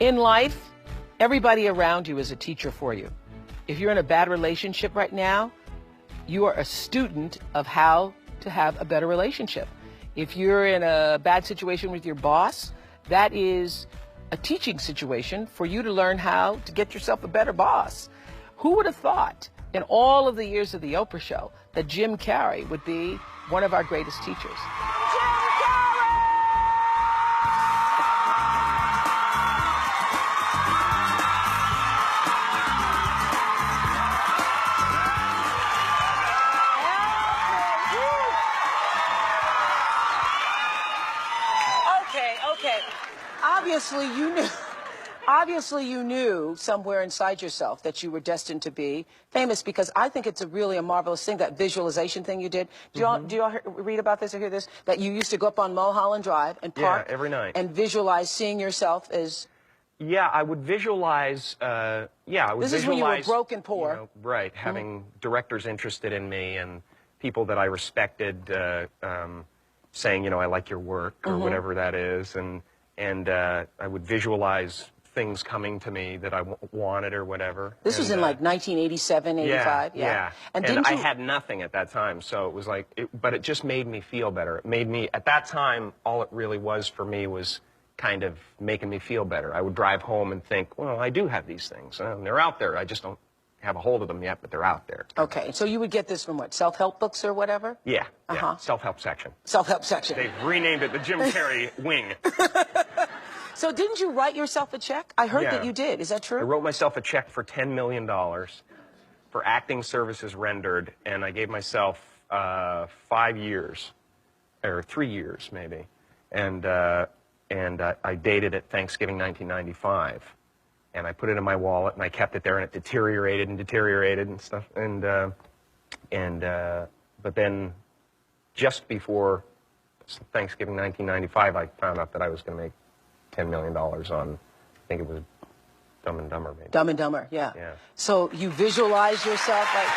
In life, everybody around you is a teacher for you. If you're in a bad relationship right now, you are a student of how to have a better relationship. If you're in a bad situation with your boss, that is a teaching situation for you to learn how to get yourself a better boss. Who would have thought in all of the years of the Oprah Show that Jim Carrey would be one of our greatest teachers? Okay. Obviously you knew somewhere inside yourself that you were destined to be famous, because I think it's really a marvelous thing, that visualization thing you did. Do y'all read about this or hear this? That you used to go up on Mulholland Drive and park every night and visualize seeing yourself as... Yeah, I would visualize, This is when you were broke and poor. You know, right, having directors interested in me and people that I respected saying, you know, I like your work, or whatever that is, and I would visualize things coming to me that I wanted or whatever. This was in like 1987, 85? Yeah. And I had nothing at that time, so it was like, but it just made me feel better. It made me, at that time, all it really was for me was kind of making me feel better. I would drive home and think, well, I do have these things, and they're out there. I just don't have a hold of them yet, but they're out there. Okay, so you would get this from what, self-help books or whatever? Yeah, self-help section. Self-help section. They've renamed it the Jim Carrey wing. So didn't you write yourself a check? I heard that you did. Is that true? I wrote myself a check for $10 million for acting services rendered, and I gave myself 5 years, or 3 years maybe, and I dated it Thanksgiving 1995. And I put it in my wallet, and I kept it there, and it deteriorated and stuff. But then, just before Thanksgiving 1995, I found out that I was going to make $10 million on, I think it was Dumb and Dumber, maybe. Dumb and Dumber, yeah. So you visualize yourself like...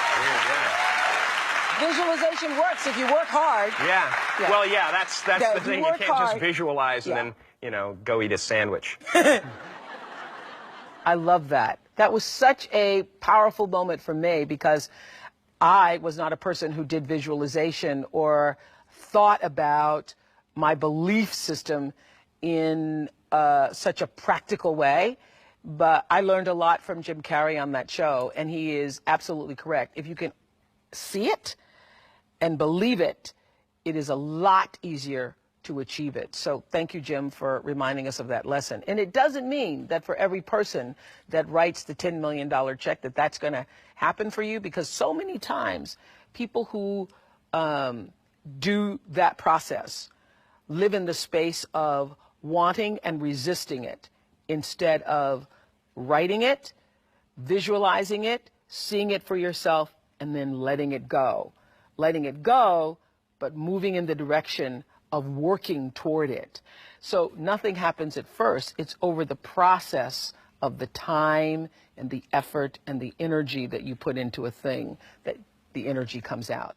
Visualization works if you work hard. Yeah. Well, yeah, that's the thing. You can't just visualize and then, you know, go eat a sandwich. I love that. That was such a powerful moment for me, because I was not a person who did visualization or thought about my belief system in such a practical way. But I learned a lot from Jim Carrey on that show, and he is absolutely correct. If you can see it and believe it, it is a lot easier to achieve it. So thank you, Jim, for reminding us of that lesson. And it doesn't mean that for every person that writes the $10 million check that that's going to happen for you, because so many times people who do that process live in the space of wanting and resisting it instead of writing it, visualizing it, seeing it for yourself, and then letting it go. Letting it go, but moving in the direction of working toward it. So nothing happens at first. It's over the process of the time and the effort and the energy that you put into a thing that the energy comes out.